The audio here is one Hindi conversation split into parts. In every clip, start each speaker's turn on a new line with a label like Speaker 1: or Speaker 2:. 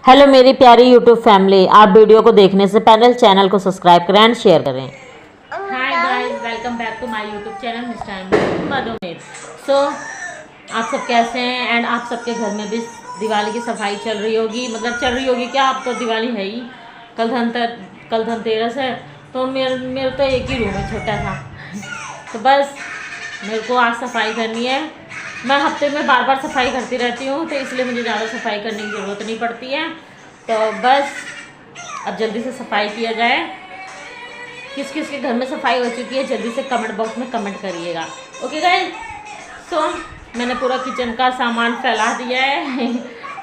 Speaker 1: हेलो मेरी प्यारी यूट्यूब फैमिली, आप वीडियो को देखने से पहले चैनल को सब्सक्राइब करें एंड शेयर करें।
Speaker 2: Hi guys, welcome back to my YouTube channel mister Madhumer. So आप सब कैसे हैं? एंड आप सबके घर में भी दिवाली की सफाई चल रही होगी, मतलब चल रही होगी क्या, अब तो दिवाली है ही। कल धनतेरस है, तो मेरे तो एक ही रूम है छोटा सा, तो बस मेरे को आज सफाई करनी है। मैं हफ्ते में बार बार सफाई करती रहती हूँ, तो इसलिए मुझे ज़्यादा सफाई करने की ज़रूरत नहीं पड़ती है। तो बस अब जल्दी से सफाई किया जाए। किस किस के घर में सफाई हो चुकी है जल्दी से कमेंट बॉक्स में कमेंट करिएगा। ओके गाइस, सो मैंने पूरा किचन का सामान फैला दिया है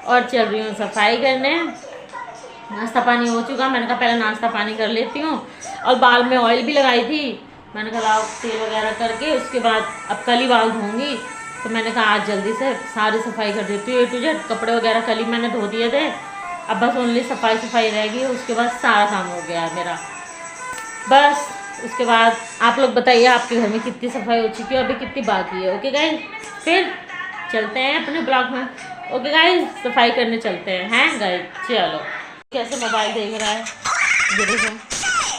Speaker 2: और चल रही हूँ सफाई करने। नाश्ता पानी हो चुका, मैंने कहा पहले नाश्ता पानी कर लेती हूँ। और बाल में ऑयल भी लगाई थी, मैंने कहा लाओ तेल वगैरह करके उसके बाद अब कल ही बाल धोऊंगी। तो मैंने कहा आज जल्दी से सारी सफाई कर देती हूँ, A to Z। कपड़े वगैरह कल ही मैंने धो दिए थे, अब बस ओनली सफाई रह गई, उसके बाद सारा काम हो गया है मेरा। बस उसके बाद आप लोग बताइए आपके घर में कितनी सफाई हो चुकी है, अभी कितनी बाकी है। ओके गाइस, फिर चलते हैं अपने ब्लॉग में। ओके गाइस, सफाई करने चलते हैं गाइस, चलो। कैसे मोबाइल देख रहा है, ये देखो।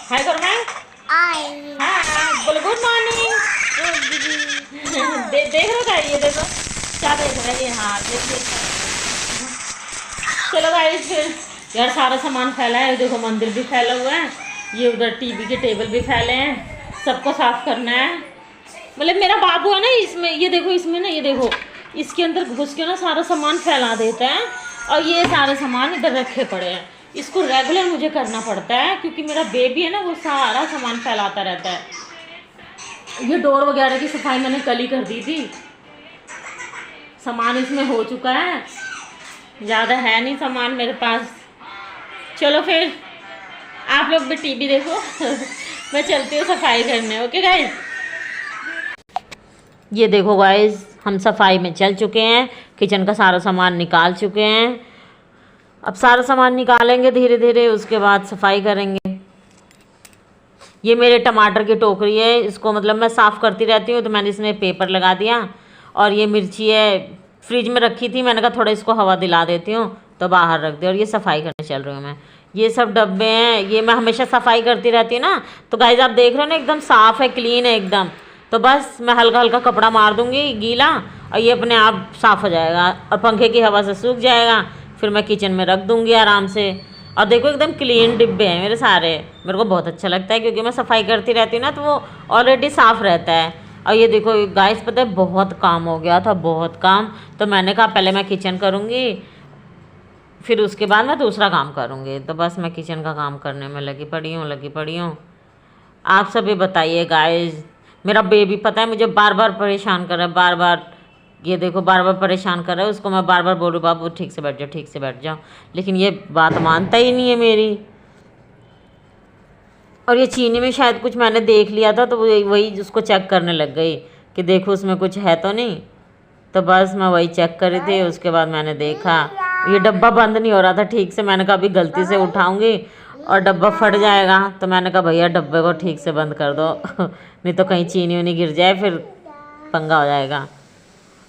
Speaker 2: हाय करो मैं, हाँ बोलो गुड मॉर्निंग। देख रहे हो क्या, ये देखो क्या देख रहा है ये, हाँ देख। चलो गाइस, फिर यार सारा सामान फैला है, देखो मंदिर भी फैला हुआ है, ये उधर टीवी के टेबल भी फैले हैं, सबको साफ करना है। मतलब मेरा बाबू है ना, इसमें ये देखो, इसमें ना ये देखो, इसके अंदर घुस के ना सारा सामान फैला देता है, और ये सारे सामान इधर रखे पड़े हैं। इसको रेगुलर मुझे करना पड़ता है क्योंकि मेरा बेबी है ना, वो सारा सामान फैलाता रहता है। ये डोर वगैरह की सफाई मैंने कल ही कर दी थी, सामान इसमें हो चुका है, ज़्यादा है नहीं सामान मेरे पास। चलो फिर आप लोग भी टीवी देखो मैं चलती हूँ सफाई करने। ओके गाइस, ये देखो गाइस, हम सफाई में चल चुके हैं, किचन का सारा सामान निकाल चुके हैं। अब सारा सामान निकालेंगे धीरे धीरे, उसके बाद सफाई करेंगे। ये मेरे टमाटर की टोकरी है, इसको मतलब मैं साफ़ करती रहती हूँ, तो मैंने इसमें पेपर लगा दिया। और ये मिर्ची है, फ्रिज में रखी थी, मैंने कहा थोड़ा इसको हवा दिला देती हूँ, तो बाहर रख दी। और ये सफाई करने चल रही हूँ मैं। ये सब डब्बे हैं, ये मैं हमेशा सफाई करती रहती हूँ ना, तो गाइस आप देख रहे हो ना, एकदम साफ़ है, क्लीन है एकदम। तो बस मैं हल्का हल्का कपड़ा मार दूँगी गीला, और ये अपने आप साफ़ हो जाएगा और पंखे की हवा से सूख जाएगा। फिर मैं किचन में रख दूँगी आराम से। और देखो एकदम क्लीन डिब्बे हैं मेरे सारे, मेरे को बहुत अच्छा लगता है क्योंकि मैं सफाई करती रहती हूँ ना, तो वो ऑलरेडी साफ़ रहता है। और ये देखो गाइस, पता है बहुत काम हो गया था, बहुत काम। तो मैंने कहा पहले मैं किचन करूँगी, फिर उसके बाद मैं दूसरा काम करूँगी। तो बस मैं किचन का काम करने में लगी पड़ी हूँ। आप सभी बताइए गाइस, मेरा बेबी पता है मुझे बार बार परेशान कर रहा है, बार बार ये देखो बार बार परेशान कर रहा है। उसको मैं बार बार बोलूँ बाबू ठीक से बैठ जाओ, लेकिन ये बात मानता ही नहीं है मेरी। और ये चीनी में शायद कुछ मैंने देख लिया था, तो वही उसको चेक करने लग गई कि देखो उसमें कुछ है तो नहीं। तो बस मैं वही चेक कर रही थी, उसके बाद मैंने देखा ये डब्बा बंद नहीं हो रहा था ठीक से। मैंने कहा अभी गलती से उठाऊंगी और डब्बा फट जाएगा, तो मैंने कहा भैया डब्बे को ठीक से बंद कर दो नहीं तो कहीं चीनी उनी गिर जाए, फिर पंगा हो जाएगा।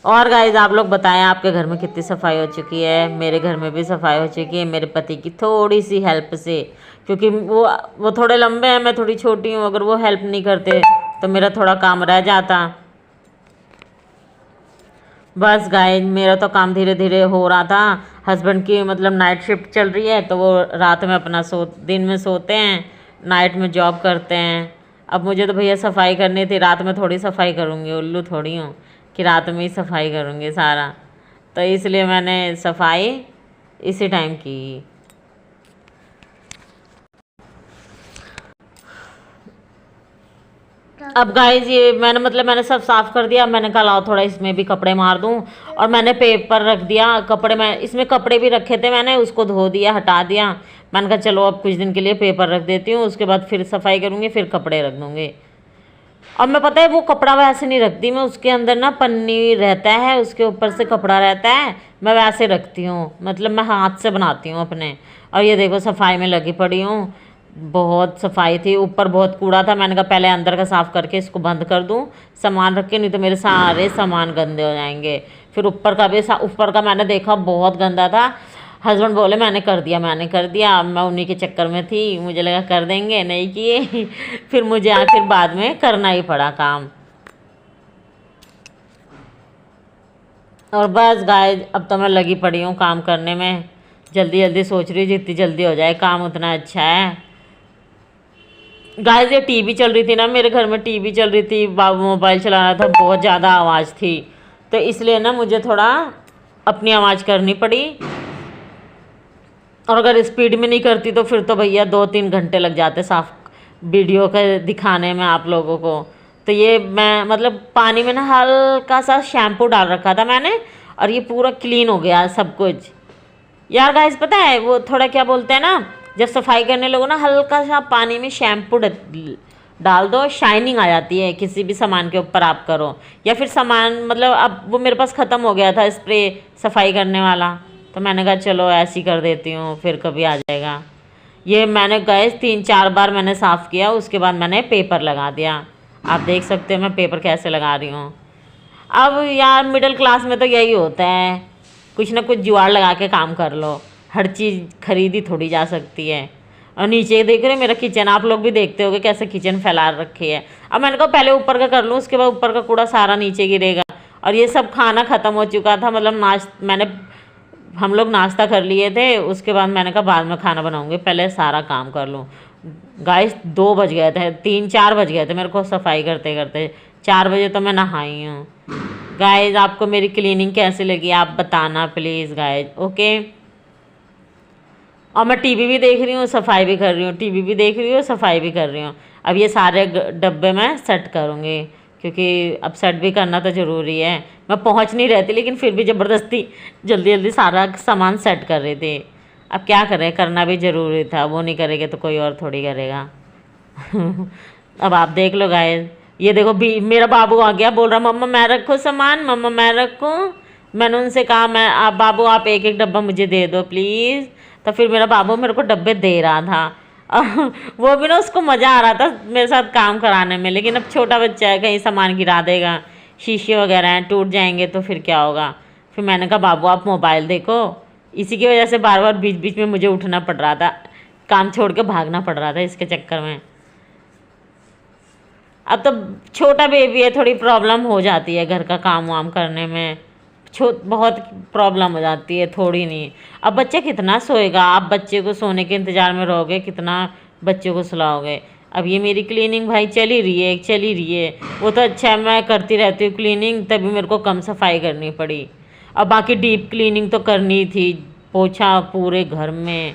Speaker 2: और गाइस आप लोग बताएं आपके घर में कितनी सफाई हो चुकी है। मेरे घर में भी सफाई हो चुकी है, मेरे पति की थोड़ी सी हेल्प से, क्योंकि वो थोड़े लंबे हैं, मैं थोड़ी छोटी हूँ। अगर वो हेल्प नहीं करते तो मेरा थोड़ा काम रह जाता। बस गाइस मेरा तो काम धीरे धीरे हो रहा था। हस्बैंड की मतलब नाइट शिफ्ट चल रही है, तो वो रात में अपना दिन में सोते हैं, नाइट में जॉब करते हैं। अब मुझे तो भैया सफाई करनी थी, रात में थोड़ी सफाई करूँगी, उल्लू थोड़ी हूँ कि रात में ही सफाई करूँगी सारा। तो इसलिए मैंने सफाई इसी टाइम की। अब गाइस ये मैंने सब साफ़ कर दिया। मैंने कहा लाओ थोड़ा इसमें भी कपड़े मार दूं, और मैंने पेपर रख दिया। कपड़े में इसमें कपड़े भी रखे थे, मैंने उसको धो दिया, हटा दिया। मैंने कहा चलो अब कुछ दिन के लिए पेपर रख देती हूँ, उसके बाद फिर सफाई करूँगी, फिर कपड़े रख दूँगी। और मैं पता है वो कपड़ा वैसे नहीं रखती मैं, उसके अंदर ना पन्नी रहता है, उसके ऊपर से कपड़ा रहता है, मैं वैसे रखती हूँ, मतलब मैं हाथ से बनाती हूँ अपने। और ये देखो सफाई में लगी पड़ी हूँ, बहुत सफाई थी। ऊपर बहुत कूड़ा था, मैंने कहा पहले अंदर का साफ़ करके इसको बंद कर दूँ सामान रख के, नहीं तो मेरे सारे सामान गंदे हो जाएंगे। फिर ऊपर का मैंने देखा बहुत गंदा था।
Speaker 1: हस्बैंड बोले मैंने कर दिया। मैं उन्हीं के चक्कर में थी, मुझे लगा कर देंगे, नहीं किए। फिर मुझे आखिर बाद में करना ही पड़ा काम। और बस गाइस अब तो मैं लगी पड़ी हूँ काम करने में, जल्दी जल्दी सोच रही हूँ जितनी जल्दी हो जाए काम उतना अच्छा है। गाइस ये टीवी चल रही थी ना, मेरे घर में टीवी चल रही थी, बाबू मोबाइल चला रहा था, बहुत ज़्यादा आवाज़ थी, तो इसलिए ना मुझे थोड़ा अपनी आवाज़ करनी पड़ी। और अगर स्पीड में नहीं करती तो फिर तो भैया 2-3 घंटे लग जाते साफ वीडियो के दिखाने में आप लोगों को। तो ये मैं मतलब पानी में ना हल्का सा शैम्पू डाल रखा था मैंने, और ये पूरा क्लीन हो गया सब कुछ। यार गाइस पता है वो थोड़ा क्या बोलते हैं ना, जब सफाई करने लगो ना हल्का सा पानी में शैम्पू डाल दो, शाइनिंग आ जाती है किसी भी सामान के ऊपर आप करो। या फिर सामान मतलब अब वो मेरे पास ख़त्म हो गया था स्प्रे सफाई करने वाला, तो मैंने कहा चलो ऐसे ही कर देती हूँ, फिर कभी आ जाएगा। ये मैंने गैस 3-4 बार मैंने साफ़ किया, उसके बाद मैंने पेपर लगा दिया। आप देख सकते हो मैं पेपर कैसे लगा रही हूँ। अब यार मिडिल क्लास में तो यही होता है, कुछ ना कुछ जुगाड़ लगा के काम कर लो, हर चीज़ खरीदी थोड़ी जा सकती है। और नीचे देख रहे मेरा किचन, आप लोग भी देखते होगे कैसे किचन फैला रखी है। अब मैंने कहा पहले ऊपर का कर लूँ, उसके बाद ऊपर का कूड़ा सारा नीचे गिरेगा। और ये सब खाना ख़त्म हो चुका था, मतलब हम लोग नाश्ता कर लिए थे, उसके बाद मैंने कहा बाद में खाना बनाऊंगी, पहले सारा काम कर लूँ। गाइस 2 बज गए थे, 3-4 बज गए थे मेरे को सफाई करते करते, 4 बजे तो मैं नहाई हूँ। गाइस आपको मेरी क्लीनिंग कैसी लगी आप बताना प्लीज़ गाइस, ओके। और मैं टीवी भी देख रही हूँ, सफाई भी कर रही हूँ, टीवी भी देख रही हूँ, सफाई भी कर रही हूँ। अब ये सारे डब्बे मैं सेट करूँगी, क्योंकि अब सेट भी करना तो ज़रूरी है। मैं पहुँच नहीं रहती लेकिन फिर भी ज़बरदस्ती जल्दी जल्दी सारा सामान सेट कर रही थी। अब क्या करें, करना भी ज़रूरी था, वो नहीं करेंगे तो कोई और थोड़ी करेगा। अब आप देख लो गाइस, ये देखो भी मेरा बाबू आ गया, बोल रहा मम्मा मैं रखूँ सामान, मम्मा मैं रखूँ। मैंने उनसे कहा मैं आप बाबू आप एक एक डब्बा मुझे दे दो प्लीज़। तो फिर मेरा बाबू मेरे को डब्बे दे रहा था। वो भी ना उसको मज़ा आ रहा था मेरे साथ काम कराने में, लेकिन अब छोटा बच्चा है, कहीं सामान गिरा देगा, शीशे वगैरह हैं टूट जाएंगे तो फिर क्या होगा। फिर मैंने कहा बाबू आप मोबाइल देखो। इसी की वजह से बार बार बीच बीच में मुझे उठना पड़ रहा था, काम छोड़ के भागना पड़ रहा था इसके चक्कर में। अब तो छोटा बेबी है, थोड़ी प्रॉब्लम हो जाती है घर का काम वाम करने में, बहुत प्रॉब्लम हो जाती है, थोड़ी नहीं। अब बच्चा कितना सोएगा, आप बच्चे को सोने के इंतज़ार में रहोगे, कितना बच्चे को सुलाओगे। अब ये मेरी क्लीनिंग भाई चल ही रही है, वो तो अच्छा है मैं करती रहती हूँ क्लीनिंग, तभी मेरे को कम सफाई करनी पड़ी। अब बाकी डीप क्लीनिंग तो करनी थी, पोछा पूरे घर में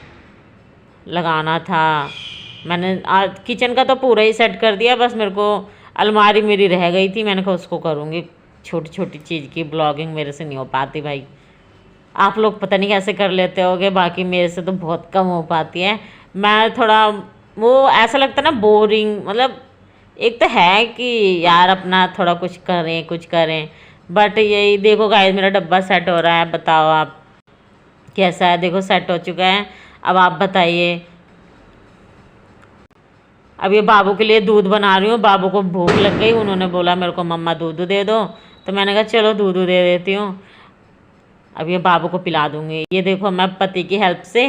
Speaker 1: लगाना था। मैंने आज किचन का तो पूरा ही सेट कर दिया, बस मेरे को अलमारी मेरी रह गई थी, मैंने कहा उसको करूँगी। छोटी छोटी चीज़ की ब्लॉगिंग मेरे से नहीं हो पाती भाई, आप लोग पता नहीं कैसे कर लेते होगे, बाकी मेरे से तो बहुत कम हो पाती है। मैं थोड़ा वो ऐसा लगता है ना बोरिंग, मतलब एक तो है कि यार अपना थोड़ा कुछ करें, बट यही देखो गाइस मेरा डब्बा सेट हो रहा है, बताओ आप कैसा है। देखो सेट हो चुका है, अब आप बताइए। अब ये बाबू के लिए दूध बना रही हूँ, बाबू को भूख लग गई, उन्होंने बोला मेरे को मम्मा दूध दे दो, तो मैंने कहा चलो दूध दे देती हूँ। अब ये बाबू को पिला दूँगी। ये देखो मैं पति की हेल्प से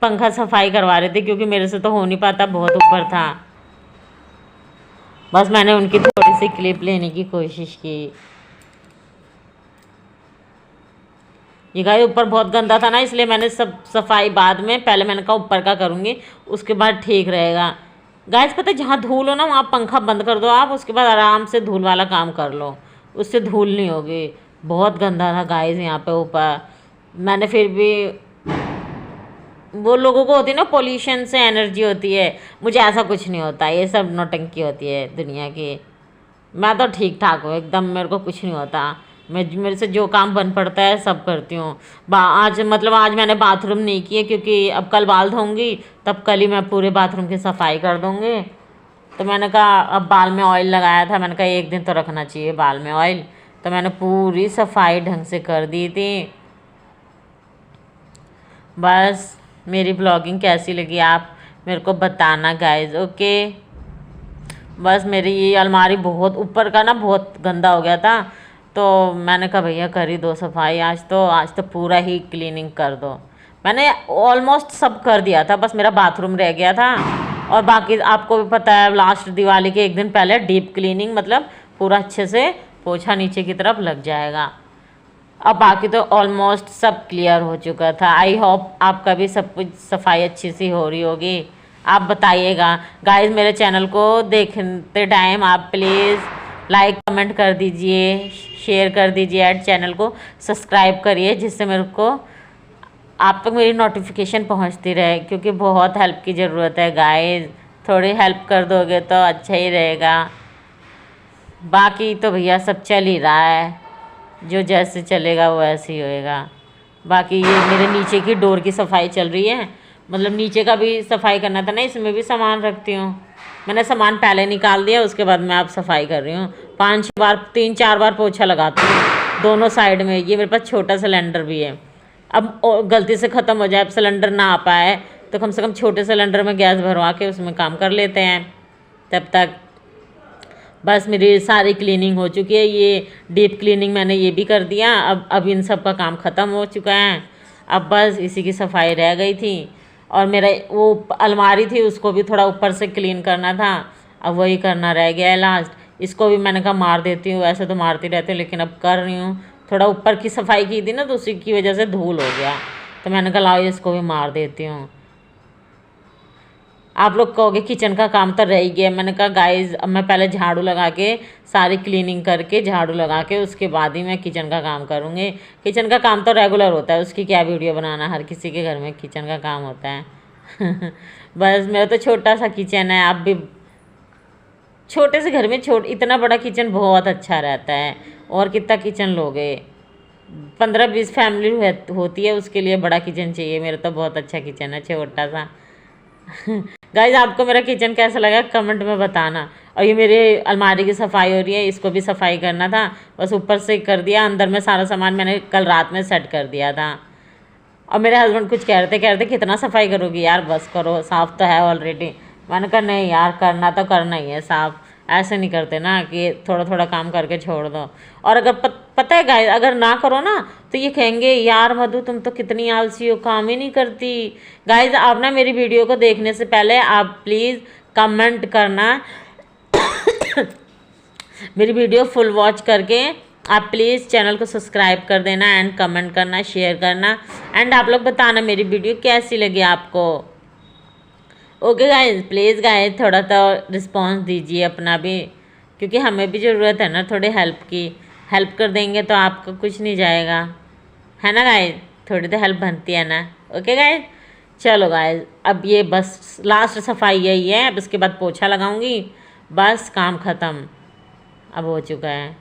Speaker 1: पंखा सफाई करवा रही थी, क्योंकि मेरे से तो हो नहीं पाता, बहुत ऊपर था। बस मैंने उनकी थोड़ी सी क्लिप लेने की कोशिश की। ये गाय ऊपर बहुत गंदा था ना, इसलिए मैंने सब सफाई बाद में, पहले मैंने कहा ऊपर का करूँगी उसके बाद ठीक रहेगा। गाइस पता है जहाँ धूल हो ना वहाँ पंखा बंद कर दो आप, उसके बाद आराम से धूल वाला काम कर लो, उससे धूल नहीं होगी। बहुत गंदा था गाइस यहाँ पे ऊपर। मैंने फिर भी, वो लोगों को होती है ना पोल्यूशन से एनर्जी होती है, मुझे ऐसा कुछ नहीं होता, ये सब नौटंकी होती है दुनिया की। मैं तो ठीक ठाक हूँ एकदम, मेरे को कुछ नहीं होता, मेरे से जो काम बन पड़ता है सब करती हूँ। आज मैंने बाथरूम नहीं किए, क्योंकि अब कल बाल धोऊंगी, तब कल ही मैं पूरे बाथरूम की सफाई कर दूँगी। तो मैंने कहा अब बाल में ऑयल लगाया था, मैंने कहा एक दिन तो रखना चाहिए बाल में ऑयल, तो मैंने पूरी सफाई ढंग से कर दी थी। बस मेरी ब्लॉगिंग कैसी लगी आप मेरे को बताना गाइज, ओके। बस मेरी ये अलमारी बहुत ऊपर का ना बहुत गंदा हो गया था, तो मैंने कहा भैया कर ही दो सफाई, आज तो पूरा ही क्लीनिंग कर दो। मैंने ऑलमोस्ट सब कर दिया था, बस मेरा बाथरूम रह गया था। और बाकी आपको भी पता है लास्ट दिवाली के एक दिन पहले डीप क्लीनिंग, मतलब पूरा अच्छे से पोछा नीचे की तरफ लग जाएगा। अब बाकी तो ऑलमोस्ट सब क्लियर हो चुका था। आई होप आपका भी सब कुछ सफाई अच्छी सी हो रही होगी। आप बताइएगा गाइस। मेरे चैनल को देखते टाइम आप प्लीज़ लाइक कमेंट कर दीजिए, शेयर कर दीजिए एंड चैनल को सब्सक्राइब करिए, जिससे मेरे को आप तक मेरी नोटिफिकेशन पहुंचती रहे, क्योंकि बहुत हेल्प की ज़रूरत है गाइस। थोड़ी हेल्प कर दोगे तो अच्छा ही रहेगा। बाकी तो भैया सब चल ही रहा है, जो जैसे चलेगा वो ऐसे ही होएगा। बाकी ये मेरे नीचे की डोर की सफाई चल रही है, मतलब नीचे का भी सफाई करना था ना, इसमें भी सामान रखती हूँ। मैंने सामान पहले निकाल दिया, उसके बाद मैं अब सफाई कर रही हूँ। 3-4 बार पोछा लगाती हूँ दोनों साइड में। ये मेरे पास छोटा सिलेंडर भी है, अब गलती से ख़त्म हो जाए, अब सिलेंडर ना आ पाए तो कम से कम छोटे सिलेंडर में गैस भरवा के उसमें काम कर लेते हैं। तब तक बस मेरी सारी क्लीनिंग हो चुकी है। ये डीप क्लीनिंग मैंने ये भी कर दिया। अब इन सब का काम ख़त्म हो चुका है। अब बस इसी की सफाई रह गई थी। और मेरा वो अलमारी थी, उसको भी थोड़ा ऊपर से क्लीन करना था, अब वही करना रह गया है लास्ट। इसको भी मैंने कहा मार देती हूँ, वैसे तो मारती रहती हूँ लेकिन अब कर रही हूँ। थोड़ा ऊपर की सफाई की थी ना, तो उसी की वजह से धूल हो गया, तो मैंने कहा लाओ इसको भी मार देती हूँ। आप लोग कहोगे किचन का काम तो रह ही गया। मैंने कहा गाइस अब मैं पहले झाड़ू लगा के सारी क्लीनिंग करके झाड़ू लगा के उसके बाद ही मैं किचन का काम करूँगी। किचन का काम तो रेगुलर होता है, उसकी क्या वीडियो बनाना, हर किसी के घर में किचन का काम होता है। बस मेरा तो छोटा सा किचन है। आप भी छोटे से घर में इतना बड़ा किचन बहुत अच्छा रहता है। और कितना किचन लोगे, 15-20 फैमिली होती है, उसके लिए बड़ा किचन चाहिए। मेरा तो बहुत अच्छा किचन है, छोटा सा। गाइज आपको मेरा किचन कैसा लगा कमेंट में बताना। और ये मेरे अलमारी की सफाई हो रही है, इसको भी सफाई करना था, बस ऊपर से कर दिया। अंदर में सारा सामान मैंने कल रात में सेट कर दिया था। और मेरे हस्बैंड कुछ कह रहे थे कितना सफाई करोगी यार, बस करो, साफ़ तो है ऑलरेडी। मैंने कहा नहीं यार, करना तो करना ही है साफ़, ऐसे नहीं करते ना कि थोड़ा थोड़ा काम करके छोड़ दो। और अगर पता है गाइस, अगर ना करो ना तो ये कहेंगे यार मधु तुम तो कितनी आलसी हो, काम ही नहीं करती। गाइस आप ना मेरी वीडियो को देखने से पहले आप प्लीज़ कमेंट करना। मेरी वीडियो फुल वॉच करके आप प्लीज़ चैनल को सब्सक्राइब कर देना एंड कमेंट करना, शेयर करना एंड आप लोग बताना मेरी वीडियो कैसी लगी आपको। ओके गाइज, प्लीज़ गाइज थोड़ा तो रिस्पॉन्स दीजिए अपना भी, क्योंकि हमें भी ज़रूरत है ना थोड़ी हेल्प की। हेल्प कर देंगे तो आपका कुछ नहीं जाएगा, है ना गाइज, थोड़ी तो हेल्प बनती है ना। ओके गाइज, चलो गाइज अब ये बस लास्ट सफाई यही है, अब इसके बाद पोछा लगाऊंगी, बस काम ख़त्म अब हो चुका है।